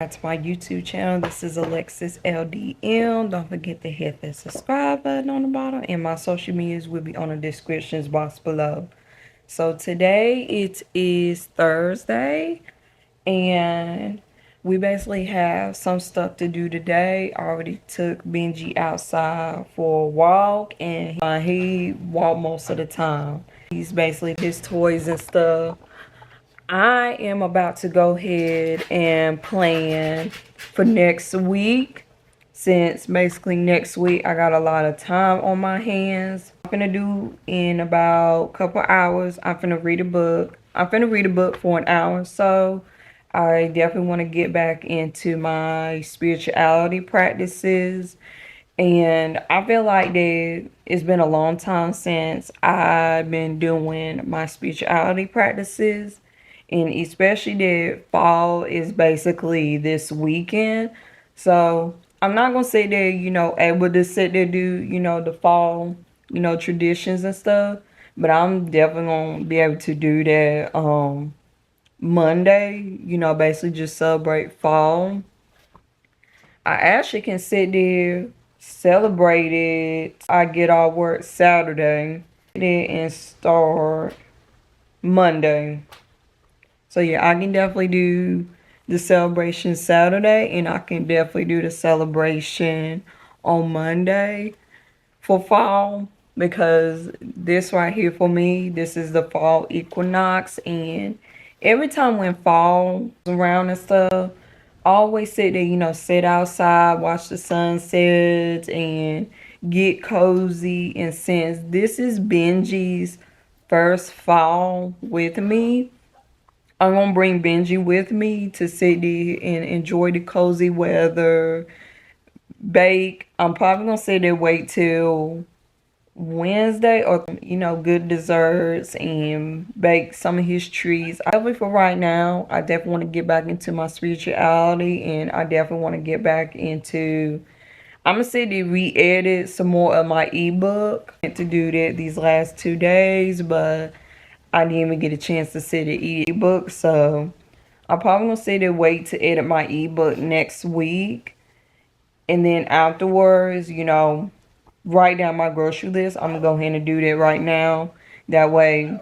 That's my YouTube channel. This is Alexis L.D.M. Don't forget to hit the subscribe button on the bottom, and my social medias will be on the descriptions box below. So today it is Thursday, and we basically have some stuff to do today. I already took Benji outside for a walk, and he walked most of the time. He's basically his toys and stuff. I am about to go ahead and plan for next week, since basically next week I got a lot of time on my hands. I'm gonna do in about a couple hours. I'm gonna read a book. I'm gonna read a book for an hour, so I definitely want to get back into my spirituality practices. And I feel like that it's been a long time since I've been doing my spirituality practices. And especially that fall is basically this weekend. So I'm not going to sit there, able to sit there do, the fall, traditions and stuff. But I'm definitely going to be able to do that Monday, basically just celebrate fall. I actually can sit there, celebrate it. I get off work Saturday and start Monday. So yeah, I can definitely do the celebration Saturday, and I can definitely do the celebration on Monday for fall, because this right here for me, this is the fall equinox. And every time when fall is around and stuff, I always sit there, sit outside, watch the sunset, and get cozy. And since this is Benji's first fall with me, I'm going to bring Benji with me to sit there and enjoy the cozy weather, bake. I'm probably going to sit there, wait till Wednesday, or, good desserts, and bake some of his treats. Definitely for right now, I definitely want to get back into my spirituality, and I definitely want to get back into, I'm going to sit there, re-edit some more of my ebook. I meant to do that these last 2 days, but I didn't even get a chance to sit and eat ebook, so I'm probably gonna sit and wait to edit my ebook next week, and then afterwards, write down my grocery list. I'm gonna go ahead and do that right now. That way,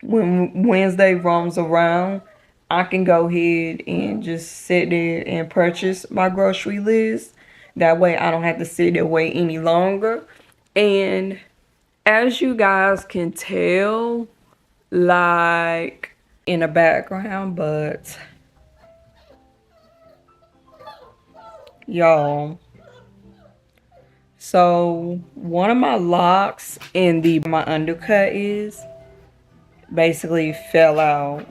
when Wednesday rolls around, I can go ahead and just sit there and purchase my grocery list. That way, I don't have to sit there wait any longer. And as you guys can tell, like in the background, but y'all, so one of my locks in my undercut is basically fell out,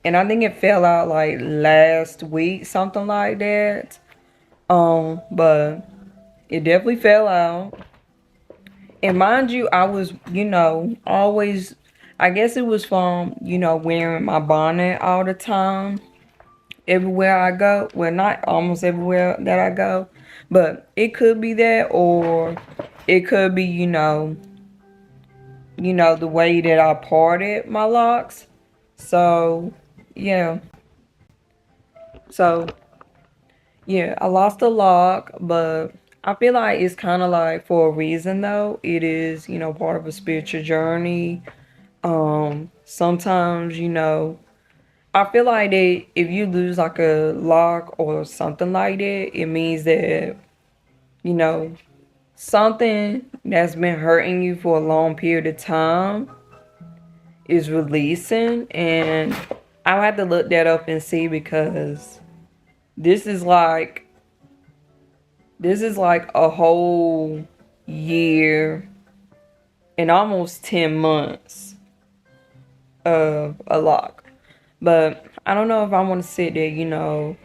and I think it fell out like last week, something like that. But it definitely fell out. And mind you, I was, always, I guess it was from, wearing my bonnet all the time, everywhere I go. Well, not almost everywhere that I go, but it could be that, or it could be, the way that I parted my locks. So, yeah. So, yeah, I lost a lock, but I feel like it's kind of like for a reason though. It is, part of a spiritual journey. Sometimes, I feel like that if you lose like a lock or something like that, it means that, something that's been hurting you for a long period of time is releasing. And I'll have to look that up and see, because this is like a whole year and almost 10 months of a lock. But I don't know if I want to sit there, do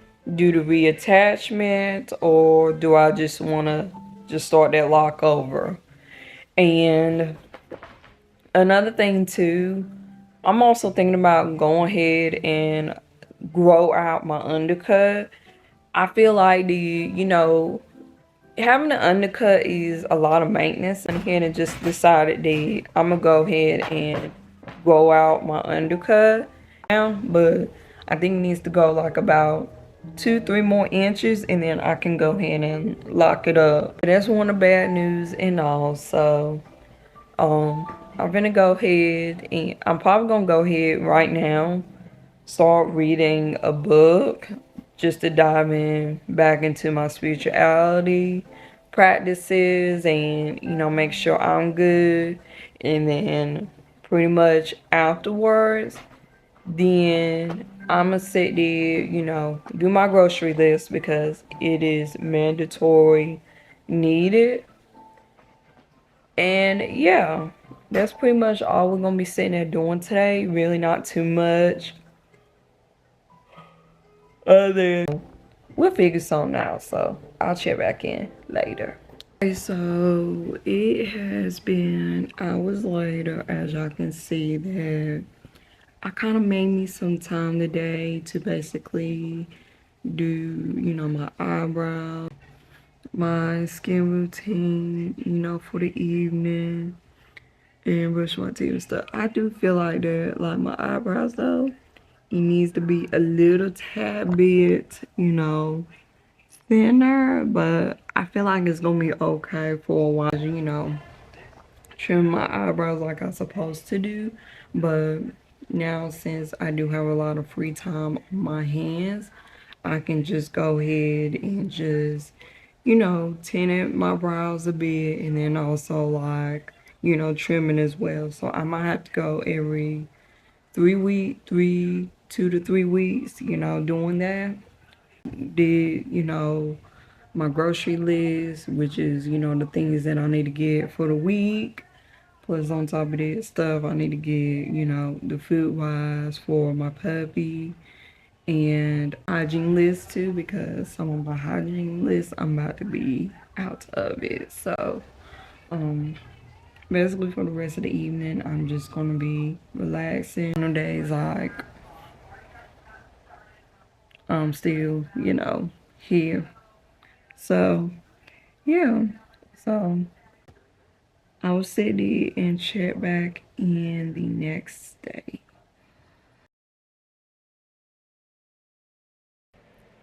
the reattachment, or do I just want to just start that lock over. And another thing too, I'm also thinking about going ahead and grow out my undercut. I feel like having an undercut is a lot of maintenance, and I just decided that I'm gonna go ahead and grow out my undercut now. But I think it needs to go like about 2-3 more inches, and then I can go ahead and lock it up. That's one of the bad news and all. So I'm gonna go ahead, and I'm probably gonna go ahead right now, start reading a book just to dive in back into my spirituality practices, and make sure I'm good. And then pretty much afterwards, then I'ma sit there, do my grocery list because it is mandatory needed. And yeah, that's pretty much all we're gonna be sitting there doing today. Really not too much other. We'll figure something out, so I'll check back in later. Okay, so it has been hours later. As y'all can see, that I kind of made me some time today to basically do, my eyebrows, my skin routine, for the evening, and brush my teeth and stuff. I do feel like that, like my eyebrows though, it needs to be a little tad bit, thinner, but I feel like it's gonna be okay for a while, trim my eyebrows like I'm supposed to do. But now, since I do have a lot of free time on my hands, I can just go ahead and just, tint my brows a bit, and then also like, trimming as well. So I might have to go every 2 to 3 weeks, doing that. Did, my grocery list, which is, the things that I need to get for the week. Plus, on top of that stuff, I need to get, the food wise for my puppy, and hygiene list too, because some of my hygiene lists I'm about to be out of it. So, basically for the rest of the evening, I'm just gonna be relaxing. On days like I'm still, here. So, yeah. So I will sit there and check back in the next day.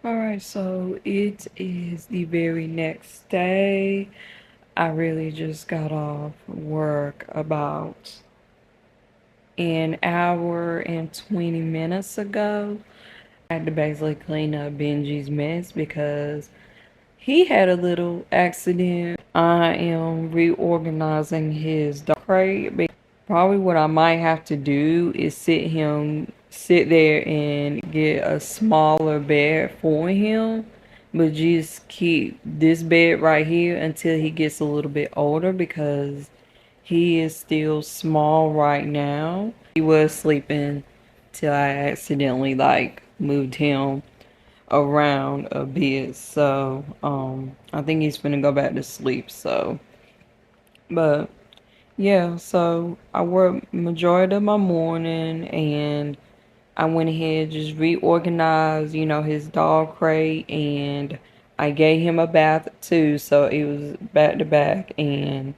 Alright, so it is the very next day. I really just got off work about an hour and 20 minutes ago. I had to basically clean up Benji's mess because he had a little accident. I am reorganizing his dog crate. Probably what I might have to do is sit there and get a smaller bed for him, but just keep this bed right here until he gets a little bit older, because he is still small right now. He was sleeping till I accidentally like moved him around a bit. So I think he's gonna go back to sleep. So but yeah, so I worked majority of my morning, and I went ahead just reorganized, his dog crate, and I gave him a bath too, so it was back to back. And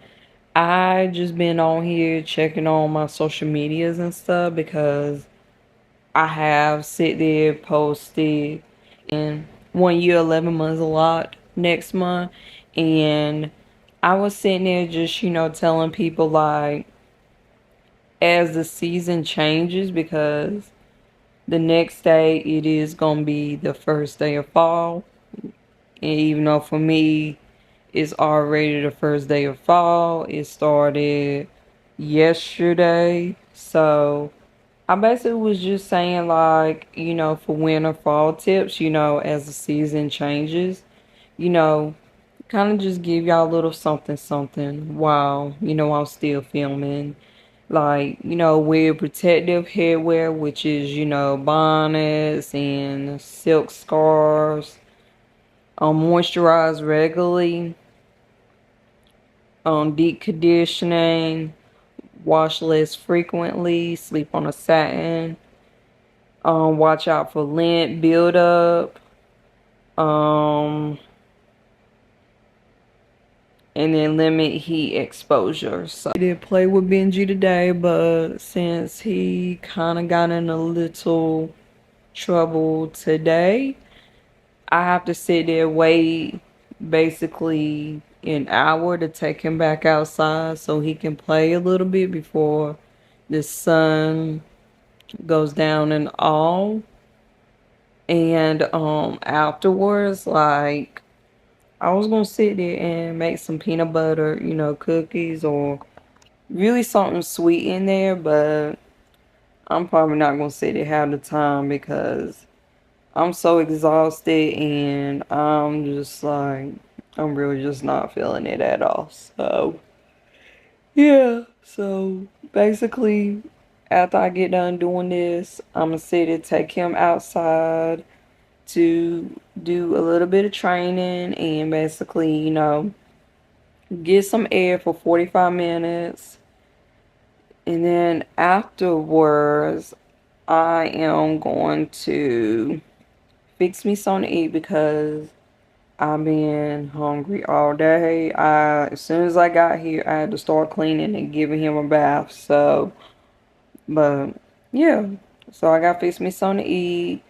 I just been on here checking on my social medias and stuff, because I have sit there posted in 1 year 11 months a lot next month, and I was sitting there just, telling people like, as the season changes, because the next day it is gonna be the first day of fall, and even though for me it's already the first day of fall, it started yesterday. So I basically was just saying like, for winter fall tips, as the season changes, you know, kind of just give y'all a little something something while, I'm still filming. Like, wear protective headwear, which is, bonnets and silk scarves. Moisturize regularly. Deep conditioning. Wash less frequently. Sleep on a satin. Watch out for lint buildup. And then limit heat exposure. So I did play with Benji today, but since he kind of got in a little trouble today, I have to sit there, wait basically an hour to take him back outside so he can play a little bit before the sun goes down and all. And afterwards, like, I was gonna sit there and make some peanut butter, you know, cookies or really something sweet in there, but I'm probably not gonna sit there have the time because I'm so exhausted and I'm just like, I'm really just not feeling it at all. So, yeah. So, basically, after I get done doing this, I'm gonna sit and take him outside to do a little bit of training and basically, you know, get some air for 45 minutes. And then afterwards, I am going to fix me something to eat because I've been hungry all day. As soon as I got here, I had to start cleaning and giving him a bath. So, but yeah. So I got to fix me something to eat.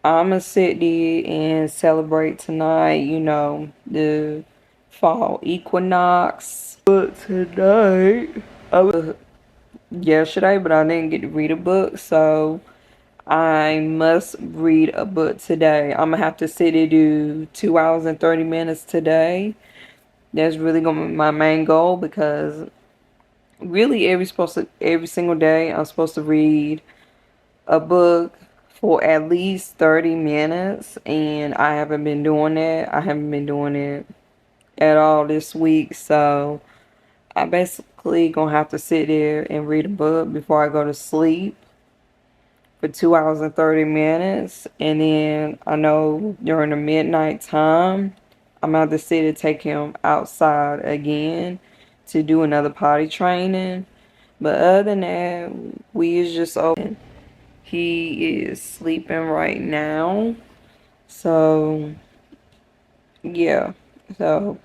I'm gonna sit there and celebrate tonight, you know, the fall equinox. But tonight, I was yesterday, but I didn't get to read a book, so I must read a book today. I'm gonna have to sit and do 2 hours and 30 minutes today. That's really gonna be my main goal because really every single day I'm supposed to read a book for at least 30 minutes, and I haven't been doing that. I haven't been doing it at all this week, so I basically gonna have to sit there and read a book before I go to sleep for 2 hours and 30 minutes. And then I know during the midnight time, I'm about to sit and take him outside again to do another potty training. But other than that, we is just open. He is sleeping right now. So, yeah. So,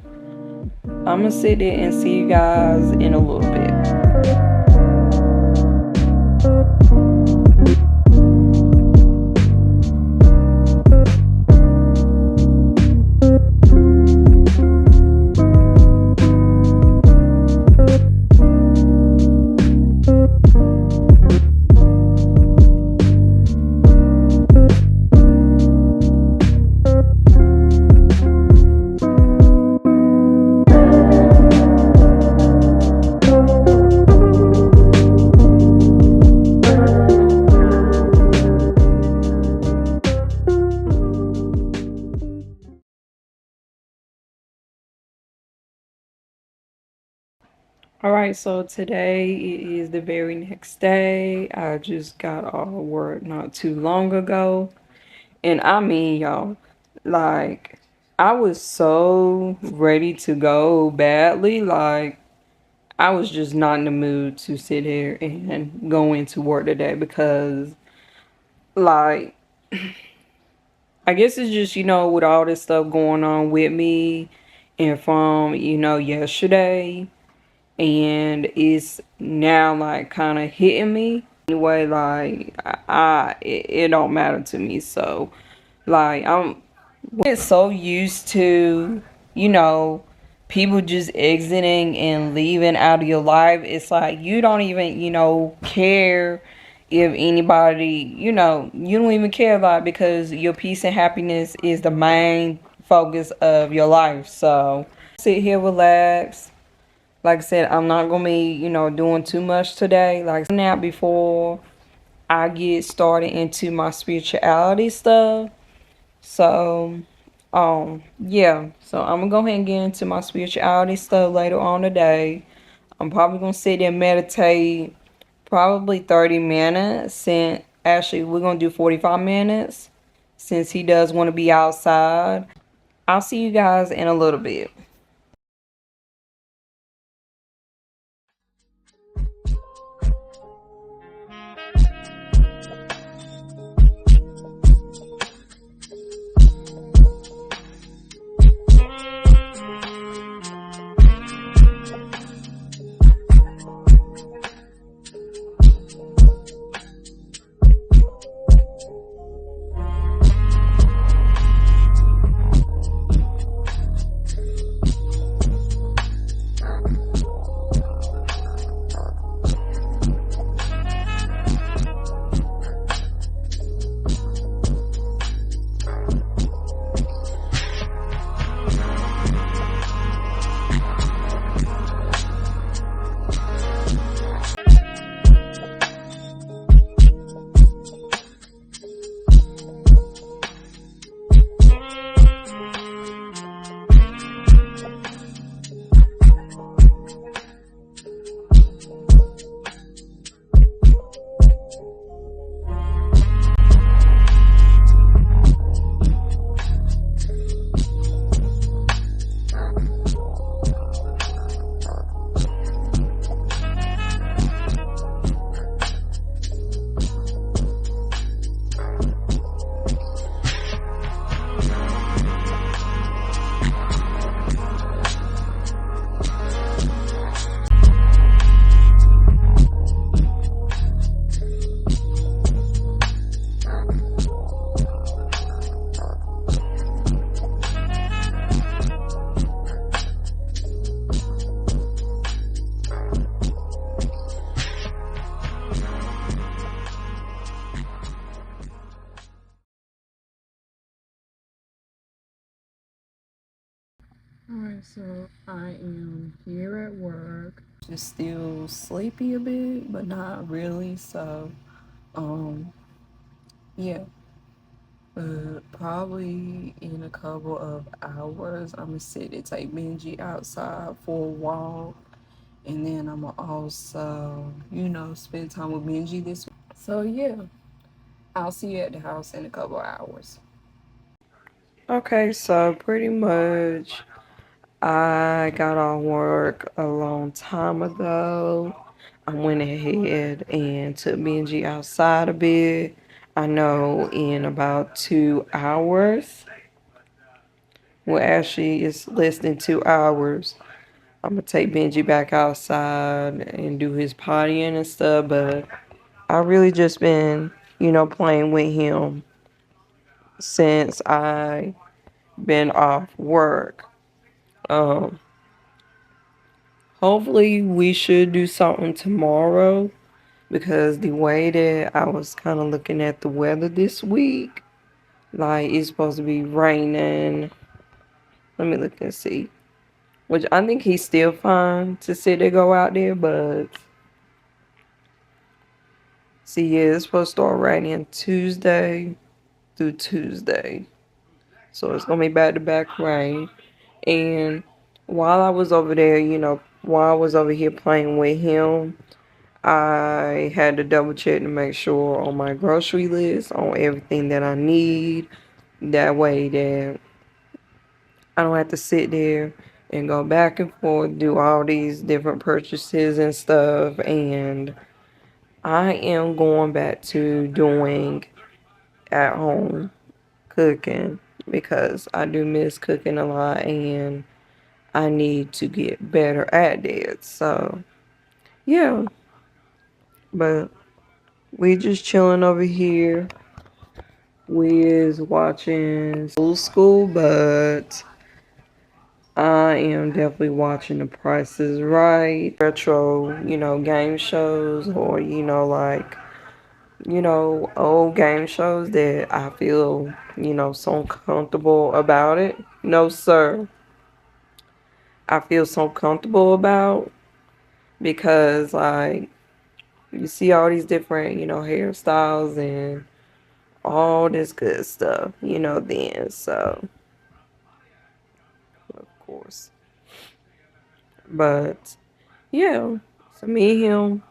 I'm gonna sit there and see you guys in a little bit. Alright, so today it is the very next day. I just got off work not too long ago. And I mean, y'all, like, I was so ready to go badly. Like, I was just not in the mood to sit here and go into work today because, like, I guess it's just, you know, with all this stuff going on with me and from, you know, yesterday. And it's now like kind of hitting me anyway. Like it don't matter to me. So like I'm so used to, you know, people just exiting and leaving out of your life. It's like you don't even, you know, care if anybody, you know, you don't even care about it because your peace and happiness is the main focus of your life. So sit here, relax. Like I said, I'm not going to be, you know, doing too much today. Like now before I get started into my spirituality stuff. So, yeah. So I'm going to go ahead and get into my spirituality stuff later on today. I'm probably going to sit there and meditate probably 30 minutes. Since actually we're going to do 45 minutes since he does want to be outside. I'll see you guys in a little bit. Alright, so I am here at work. Just still sleepy a bit, but not really. So, yeah. But probably in a couple of hours, I'm gonna sit and take Benji outside for a walk. And then I'm gonna also, spend time with Benji this week. So, yeah, I'll see you at the house in a couple of hours. Okay, so pretty much I got off work a long time ago. I went ahead and took Benji outside a bit. I know in about 2 hours. Well, actually, it's less than 2 hours. I'm gonna take Benji back outside and do his pottying and stuff, but I really just been, playing with him since I been off work. Um, Hopefully we should do something tomorrow because the way that I was kind of looking at the weather this week, like it's supposed to be raining. Let me look and see. Which I think he's still fine to sit there, go out there, but see, yeah, it's supposed to start raining Tuesday through Tuesday. So it's gonna be back to back rain. And while I was over there, while I was over here playing with him, I had to double check to make sure on my grocery list on everything that I need. That way that I don't have to sit there and go back and forth, do all these different purchases and stuff. And I am going back to doing at home cooking because I do miss cooking a lot and I need to get better at that. So, yeah, but we just chilling over here. We is watching old school, but I am definitely watching The Price is Right, retro, game shows, or, old game shows that I feel, so comfortable about it. No, sir. I feel so comfortable about because, like, you see all these different, hairstyles and all this good stuff, then. So, of course. But, yeah. So, me and him,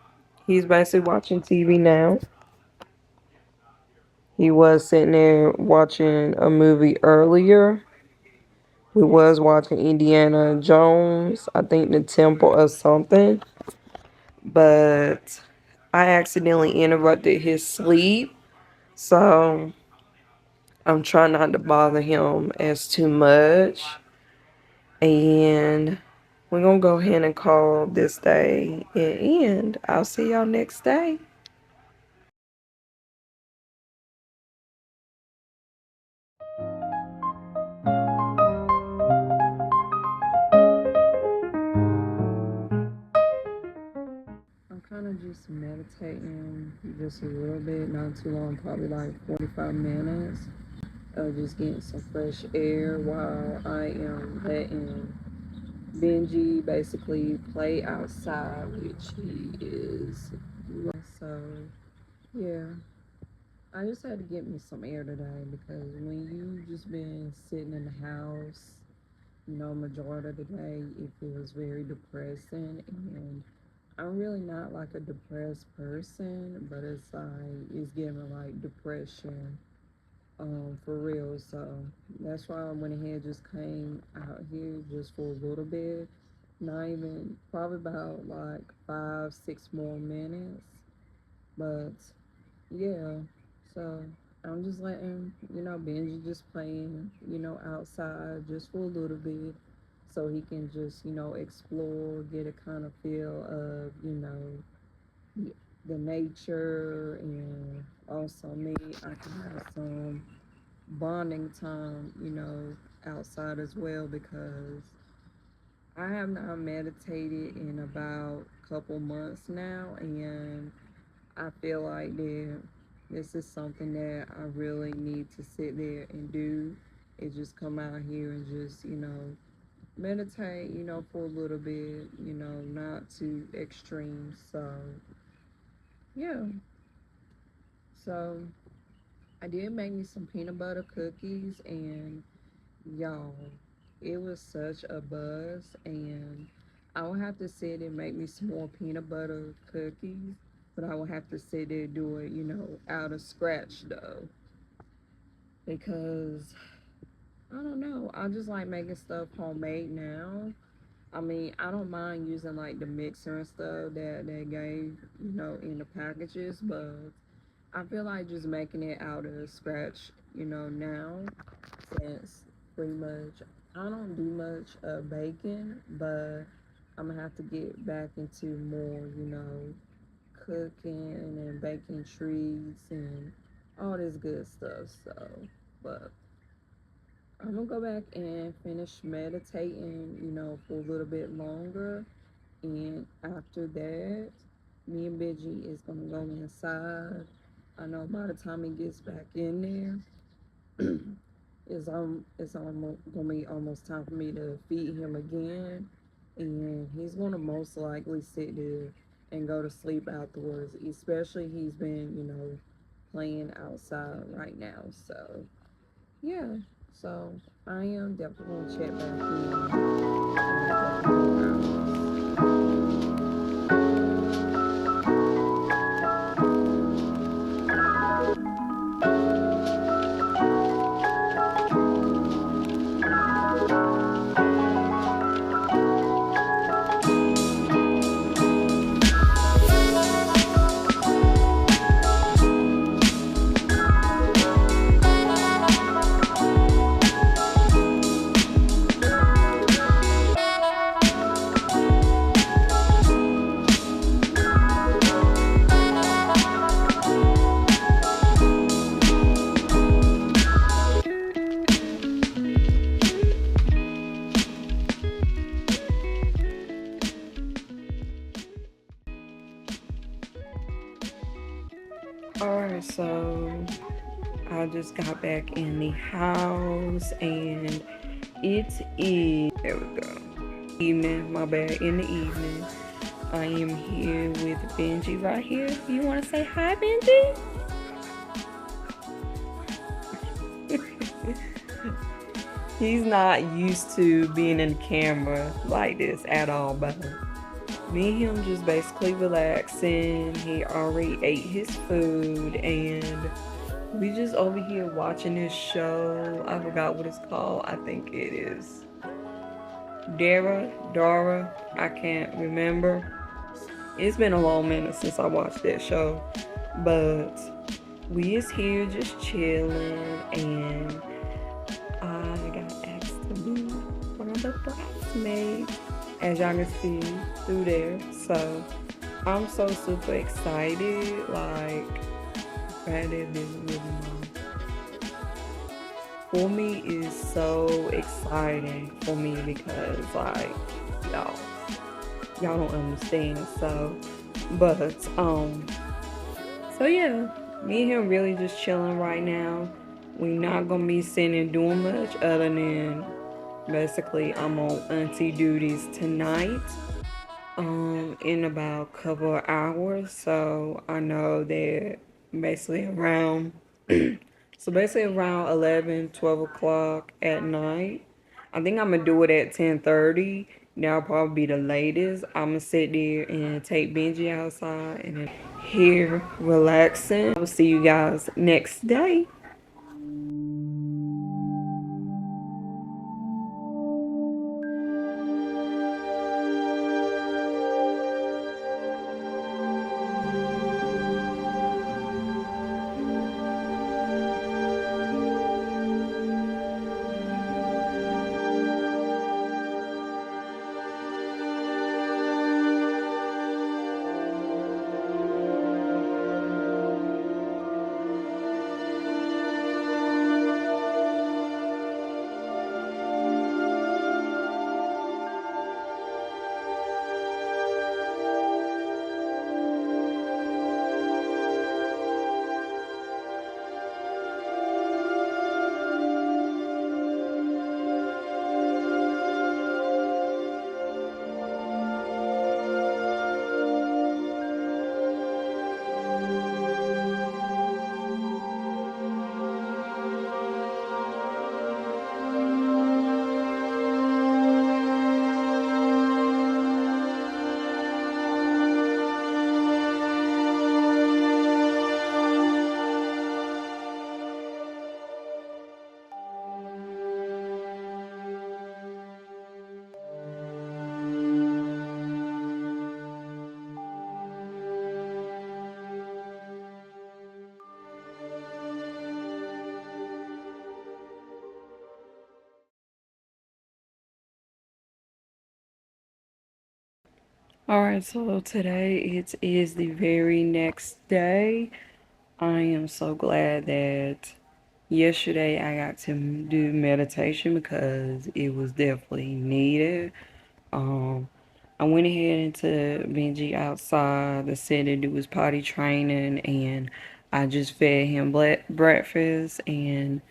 he's basically watching TV now. He was sitting there watching a movie earlier. We was watching Indiana Jones, I think the Temple or something. But I accidentally interrupted his sleep. So I'm trying not to bother him as too much. And we're going to go ahead and call this day an end. I'll see y'all next day. I'm kind of just meditating just a little bit, not too long, probably like 45 minutes. Just getting some fresh air while I am letting Benji basically play outside, which he is. So, yeah. I just had to get me some air today because when you just been sitting in the house, majority of the day, it feels very depressing. And I'm really not like a depressed person, but it's giving me like depression, for real. So that's why I went ahead just came out here just for a little bit. Not even, probably about like 5, 6 more minutes. But yeah, so I'm just letting, Benji just playing, outside just for a little bit so he can just, explore, get a kind of feel of, the nature, and also me, I can have some bonding time, outside as well because I have not meditated in about a couple months now, and I feel like that this is something that I really need to sit there and do. Is just come out here and just, meditate, you know, for a little bit, you know, not too extreme. So, yeah. So, I did make me some peanut butter cookies, and y'all, it was such a buzz. And I will have to sit and make me some more peanut butter cookies, but I will have to sit there and do it, you know, out of scratch though, because I don't know, I just like making stuff homemade now. I mean, I don't mind using like the mixer and stuff that they gave, you know, in the packages, but I feel like just making it out of scratch, you know, now, since pretty much I don't do much baking, but I'm gonna have to get back into more, you know, cooking and baking treats and all this good stuff. So, but I'm gonna go back and finish meditating, you know, for a little bit longer. And after that, me and Benji is gonna go inside. I know by the time he gets back in there, it's almost gonna be almost time for me to feed him again, and he's gonna most likely sit there and go to sleep afterwards. Especially he's been, you know, playing outside right now. So yeah, so I am definitely gonna check back in a couple more hours. Alright, so I just got back in the house, and it is, there we go, evening, my bad, in the evening. I am here with Benji right here. You want to say hi, Benji? He's not used to being in the camera like this at all, but me and him just basically relaxing. He already ate his food, and we just over here watching this show. I forgot what it's called. I think it is Dara. I can't remember. It's been a long minute since I watched that show, but we is here just chilling, and I got asked to be one of the bridesmaids, as y'all can see through there. So I'm so super excited. Like, that is really for me is so exciting for me, because like y'all don't understand. So but so yeah, me and him really just chilling right now. We not gonna be sitting and doing much other than basically I'm on auntie duties tonight in about a couple of hours. So I know that basically around so basically around 11, 12 o'clock at night, I think I'm gonna do it at 10:30. That'll probably be the latest. I'm gonna sit there and take Benji outside and then here relaxing. I will see you guys next day. Alright, so today it is the very next day. I am so glad that yesterday I got to do meditation because it was definitely needed. Um, I went ahead into Benji Outside to sit and do his potty training, and I just fed him breakfast, and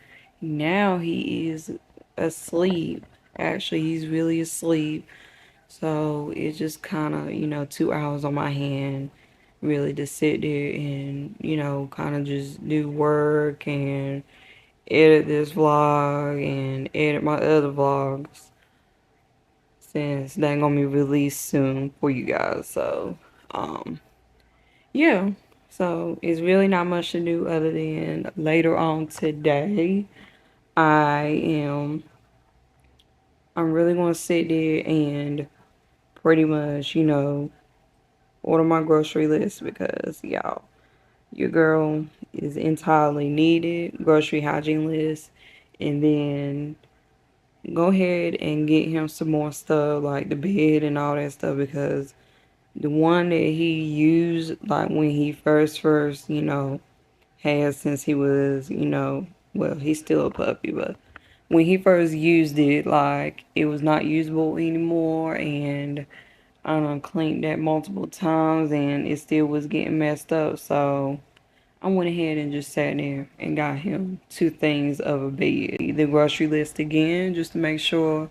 now he is asleep. Actually, he's really asleep. So it's just kind of, 2 hours on my hand, really to sit there and, kind of just do work and edit this vlog and edit my other vlogs since they're gonna be released soon for you guys. So, yeah. So it's really not much to do other than later on today, I am, I'm really gonna sit there and pretty much, order my grocery list because y'all, your girl is entirely needed. Grocery hygiene list, and then go ahead and get him some more stuff like the bed and all that stuff because the one that he used like when he first had since he was well, he's still a puppy, but when he first used it, like it was not usable anymore, and I done cleaned that multiple times and it still was getting messed up. So I went ahead and just sat there and got him two things of a bed. The grocery list again just to make sure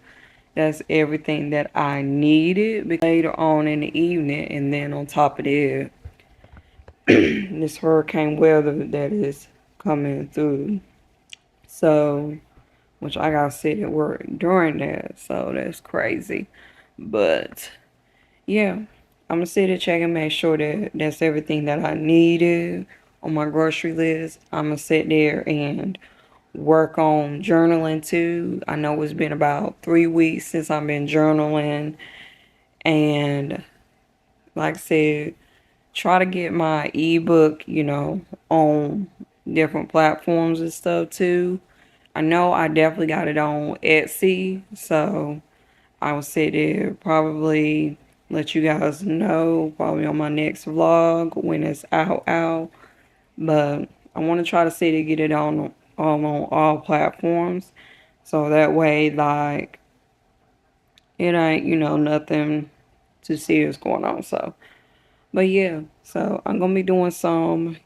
that's everything that I needed later on in the evening. And then on top of that, this hurricane weather that is coming through. So, which I gotta sit at work during that. So that's crazy. But yeah, I'm gonna sit and check and make sure that that's everything that I needed on my grocery list. I'm gonna sit there and work on journaling too. I know it's been about 3 weeks since I've been journaling, and like I said, try to get my ebook, on different platforms and stuff too. I know I definitely got it on Etsy, so I will sit there, probably let you guys know, probably on my next vlog when it's out. But I want to try to sit there, get it on all platforms. So that way, like, it ain't, nothing too serious going on. So, but yeah, so I'm going to be doing some,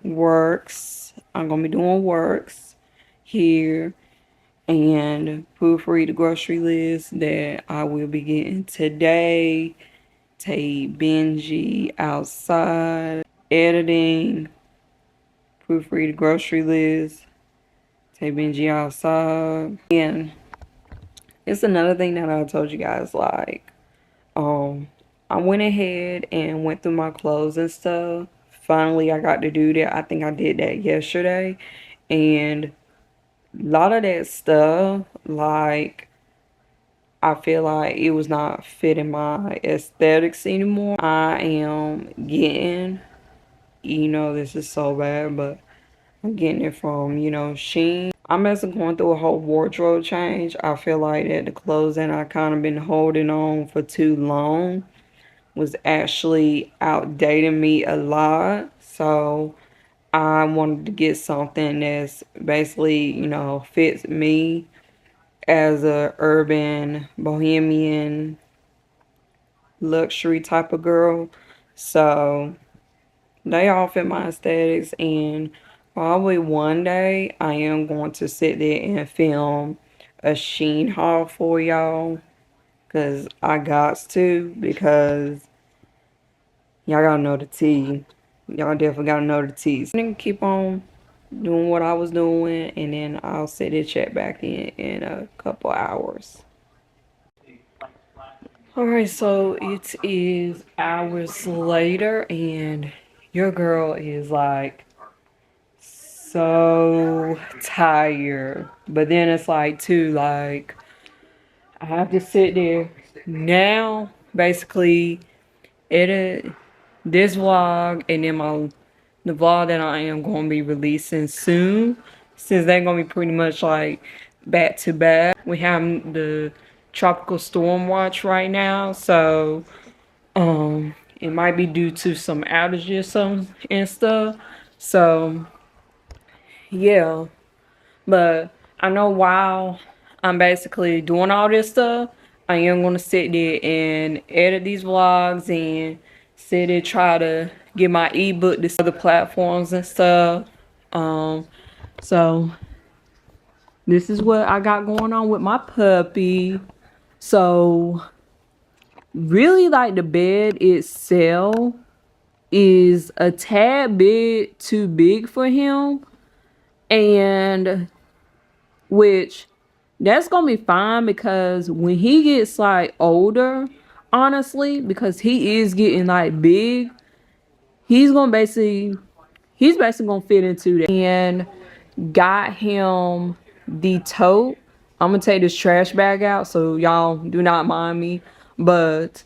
works. I'm going to be doing works here and proofread the grocery list that I will be getting today. Take Benji outside, editing, proofread the grocery list, take Benji outside. And it's another thing that I told you guys, like, I went ahead and went through my clothes and stuff. Finally, I got to do that. I think I did that yesterday. And a lot of that stuff, like, I feel like it was not fitting my aesthetics anymore. I am getting, this is so bad, but I'm getting it from, Shein. I'm actually going through a whole wardrobe change. I feel like that the clothes that I kind of been holding on for too long was actually outdating me a lot. So I wanted to get something that's basically, fits me as a urban bohemian luxury type of girl. So they all fit my aesthetics, and probably one day I am going to sit there and film a Shein haul for y'all, because I got to, because y'all gotta know the tea. Y'all definitely gotta know the tea. So I'm gonna keep on doing what I was doing, and then I'll sit and check back in a couple hours. Alright, so it is hours later, and your girl is like so tired. But then it's like, too, like, I have to sit there now, basically, edit this vlog, and then the vlog that I am going to be releasing soon, since they're going to be pretty much like back to back. We have the tropical storm watch right now, so It might be due to some outages or some and stuff. So yeah. But I know while I'm basically doing all this stuff, I am gonna sit there and edit these vlogs and sit there try to get my ebook to other platforms and stuff. So this is what I got going on with my puppy. So really, like, the bed itself is a tad bit too big for him, and which that's gonna be fine because when he gets like older, honestly, because he is getting like big, he's basically gonna fit into that. And got him the tote. I'm gonna take this trash bag out, so y'all do not mind me, but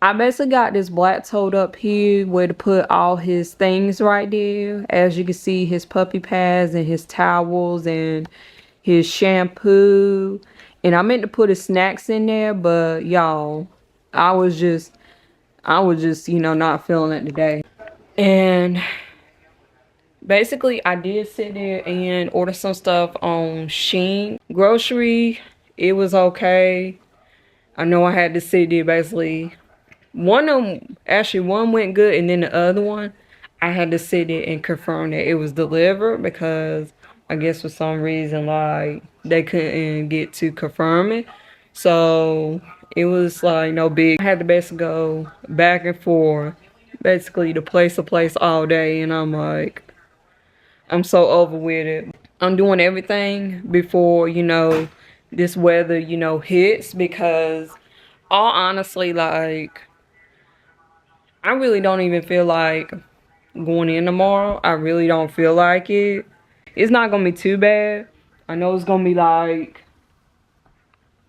I basically got this black tote up here where to put all his things right there. As you can see, his puppy pads and his towels and his shampoo. And I meant to put his snacks in there, but y'all, I was just, you know, not feeling it today. And basically, I did sit there and order some stuff on Shein. Grocery, it was okay. I know I had to sit there basically. One of them, actually one went good, and then the other one, I had to sit there and confirm that it was delivered because I guess for some reason, like, they couldn't get to confirm it. So it was like no big. I had to basically go back and forth, basically to place to place all day, and I'm like, I'm so over with it. I'm doing everything before, you know, this weather, you know, hits, because all honestly, like, I really don't even feel like going in tomorrow. I really don't feel like it. It's not gonna be too bad. I know it's gonna be like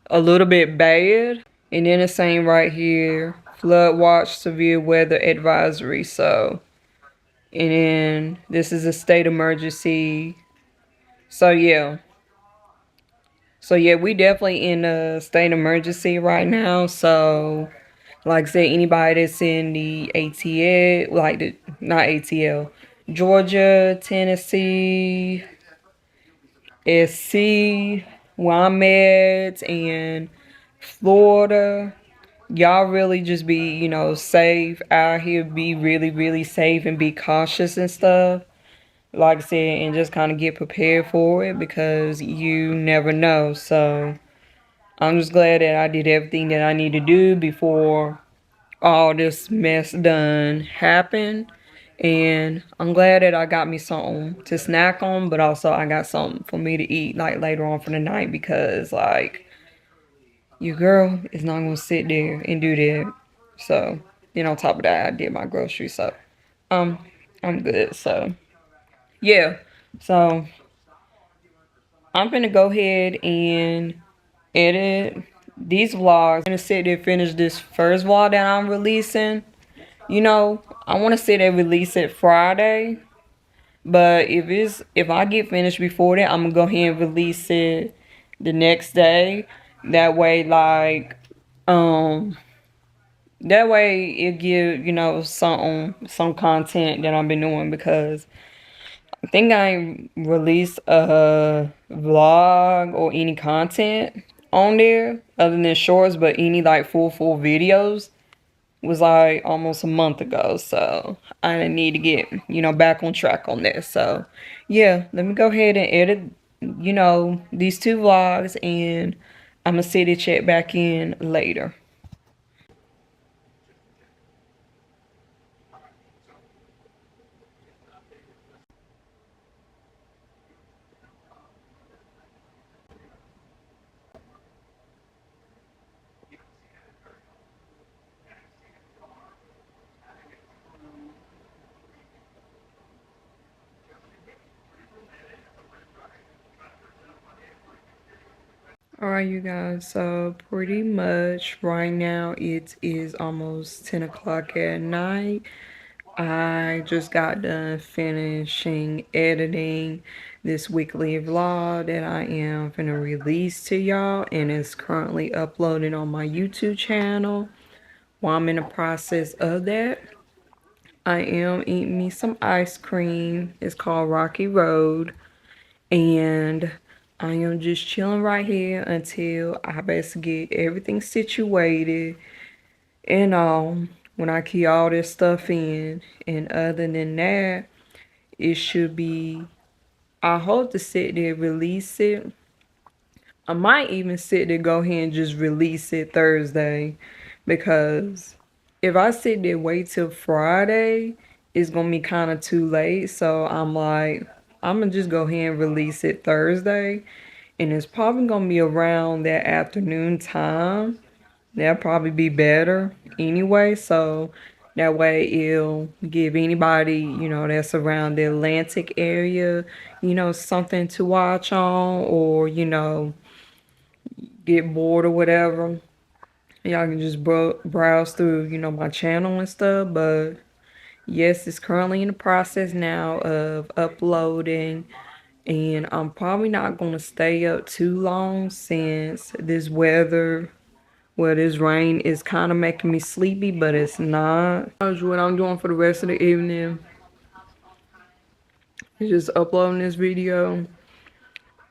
a little bit bad. And then it's saying right here, flood watch, severe weather advisory. So, and then this is a state emergency. So yeah. So yeah, we definitely in a state emergency right now. So like I said, anybody that's in the ATL, like the, not ATL, Georgia, Tennessee, SC, where I'm at, and Florida, y'all really just be, you know, safe out here. Be really, really safe and be cautious and stuff. Like I said, and just kind of get prepared for it because you never know. So I'm just glad that I did everything that I need to do before all this mess done happened. And I'm glad that I got me something to snack on, but also I got something for me to eat like later on for the night, because like your girl is not gonna sit there and do that. So then on top of that, I did my groceries, so um I'm good. So yeah, so I'm gonna go ahead and edit these vlogs. I'm gonna sit there, finish this first vlog that I'm releasing. You know, I want to say they release it Friday, but if I get finished before that, I'm gonna go ahead and release it the next day. That way, like, that way it give, you know, some content that I've been doing, because I think I released a vlog or any content on there other than shorts, but any like full videos was like almost a month ago. So I need to get, you know, back on track on this. So yeah, let me go ahead and edit, you know, these two vlogs, and I'm gonna see the chat back in later. Alright, you guys, so pretty much right now it is almost 10 o'clock at night. I just got done finishing editing this weekly vlog that I am finna release to y'all, and it's currently uploaded on my YouTube channel. while I'm in the process of that, I am eating me some ice cream. It's called Rocky Road. And I am just chilling right here until I basically get everything situated and when I key all this stuff in. And other than that, it should be, I hope to sit there, release it. I might even sit there, go ahead and just release it Thursday, because if I sit there wait till Friday, it's gonna be kind of too late. So I'm like, I'm gonna just go ahead and release it Thursday, and it's probably gonna be around that afternoon time. That'll probably be better anyway. So that way it'll give anybody, that's around the Atlantic area, something to watch on, or, get bored or whatever. Y'all can just browse through, my channel and stuff. But yes, it's currently in the process now of uploading. And I'm probably not going to stay up too long since this weather, well, this rain is kind of making me sleepy, but it's not. What I'm doing for the rest of the evening is just uploading this video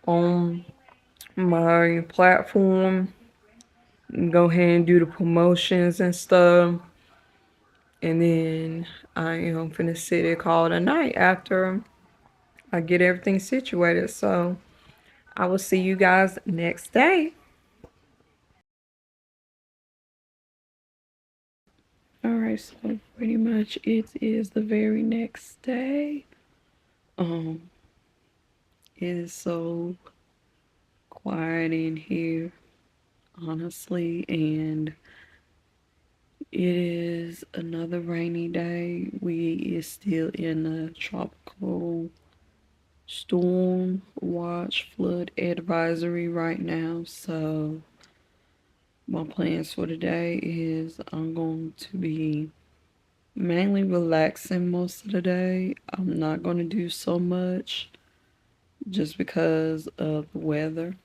on my platform. Go ahead and do the promotions and stuff. And then I am finna sit there, call it a night after I get everything situated. So I will see you guys next day. Alright, so pretty much it is the very next day. It is so quiet in here, honestly, and it is another rainy day. We is still in a tropical storm watch flood advisory right now. So my plans for today is I'm going to be mainly relaxing most of the day. I'm not going to do so much just because of the weather,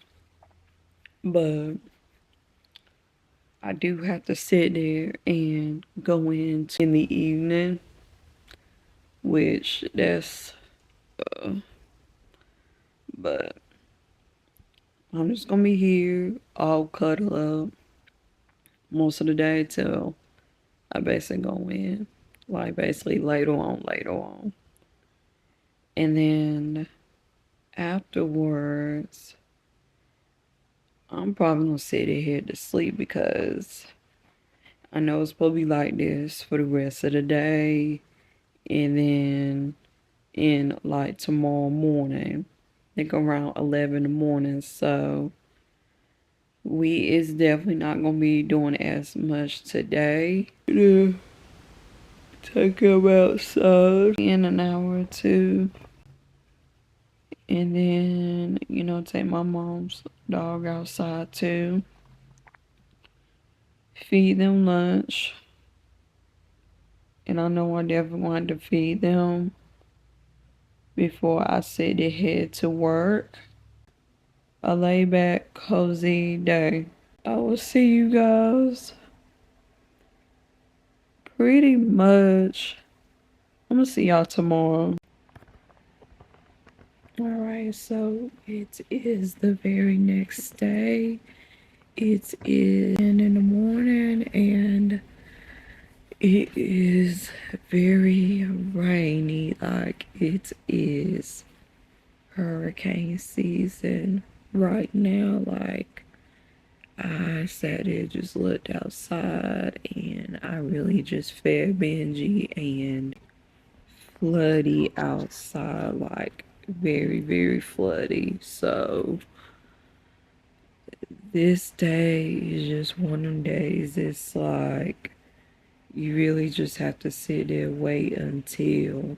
but I do have to sit there and go in the evening, which that's but I'm just gonna be here all cuddled up most of the day till I basically go in, like basically later on. And then afterwards, I'm probably gonna sit here to sleep because I know it's supposed to be like this for the rest of the day. And then in like tomorrow morning, like around 11 in the morning. So we is definitely not gonna be doing as much today. Take him outside in an hour or two, and then take my mom's dog outside too, feed them lunch. And I know I definitely wanted to feed them before I said to head to work. A laid back cozy day. I will see you guys pretty much, I'm gonna see y'all tomorrow. Alright, so it is the very next day. It is 10 in the morning and it is very rainy. Like, it is hurricane season right now. Like, I sat there, just looked outside, and I really just fed Benji and floody outside, like very, very floody. So this day is just one of them days. It's like you really just have to sit there, wait until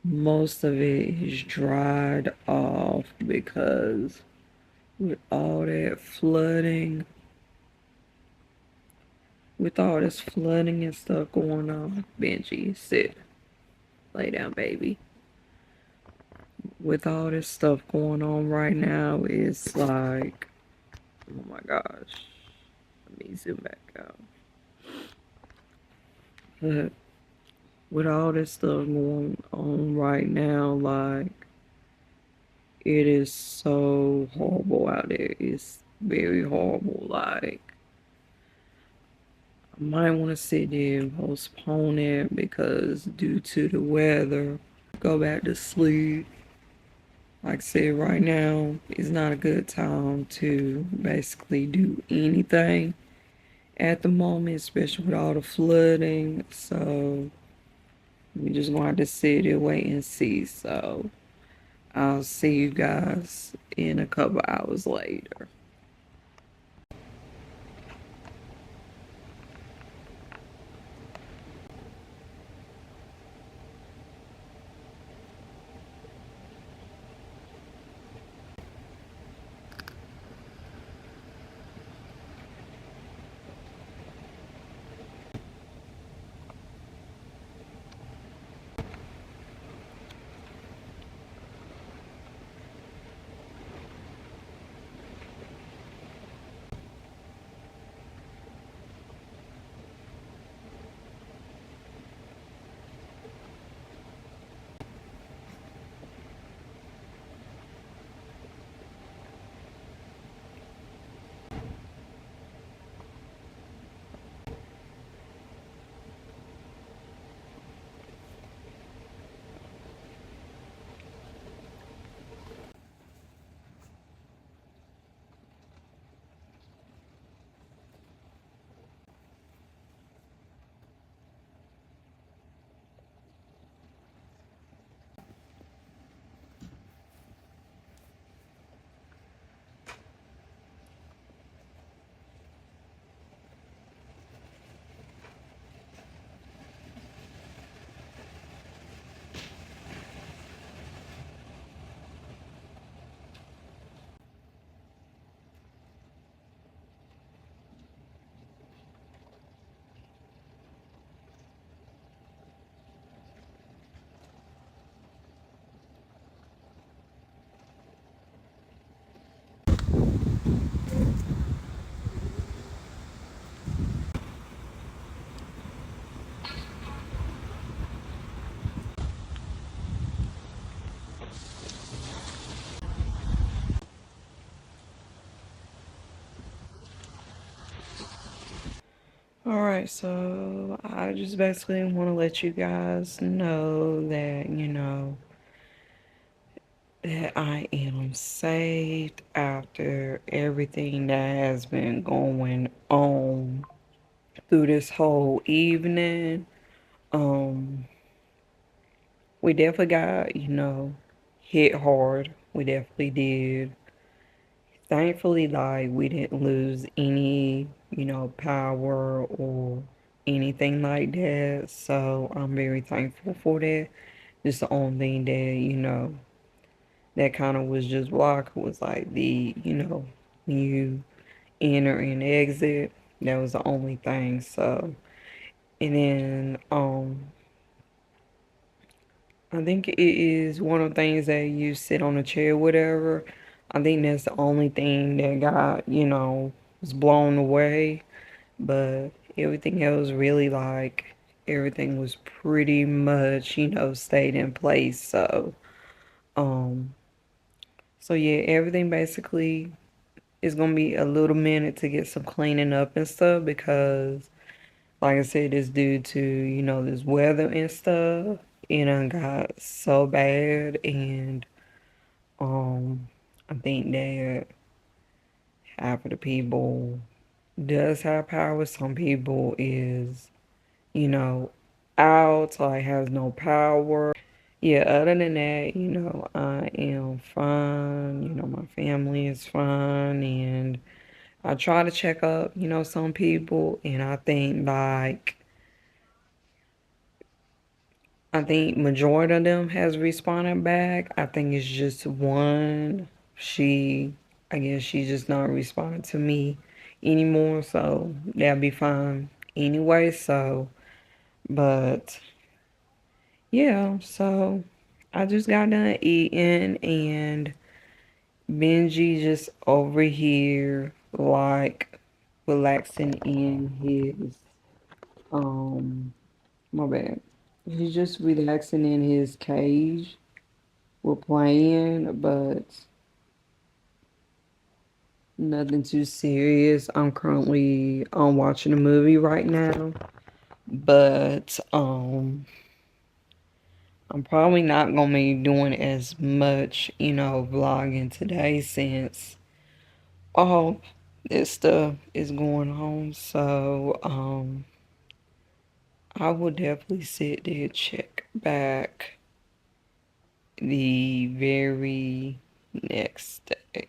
most of it is dried off, because with all that flooding, with all this flooding and stuff going on, Benji, sit, lay down, baby. With all this stuff going on right now, it's like, oh my gosh. Let me zoom back out. But with all this stuff going on right now, like, it is so horrible out there. It's very horrible. Like, I might want to sit there and postpone it because due to the weather, go back to sleep. Like I said, right now is not a good time to basically do anything at the moment, especially with all the flooding. So we just gonna have to sit there, wait and see. So I'll see you guys in a couple hours later. Alright, so I just basically want to let you guys know that, that I am saved after everything that has been going on through this whole evening. Um, we definitely got, hit hard. We definitely did. Thankfully, like, we didn't lose any, power or anything like that. So I'm very thankful for that. Just the only thing that, that kind of was just blocked was like the, when you enter and exit. That was the only thing. So, and then, I think it is one of the things that you sit on a chair, whatever. I think that's the only thing that got, was blown away. But everything else really like everything was pretty much, stayed in place. Um, so yeah, everything basically is gonna be a little minute to get some cleaning up and stuff because like I said, it's due to, this weather and stuff. It done got so bad and I think that half of the people does have power. Some people is, you know, out, like has no power. Yeah, other than that, I am fine. My family is fine and I try to check up, some people and I think majority of them has responded back. I think it's just one. She, I guess she's just not responding to me anymore, so that'll be fine anyway. So, but yeah, so I just got done eating and Benji just over here like relaxing in his um My bad. He's just relaxing in his cage. We're playing, but nothing too serious. I'm currently watching a movie right now, but I'm probably not gonna be doing as much, vlogging today since all this stuff is going on. So I will definitely sit there check back the very next day.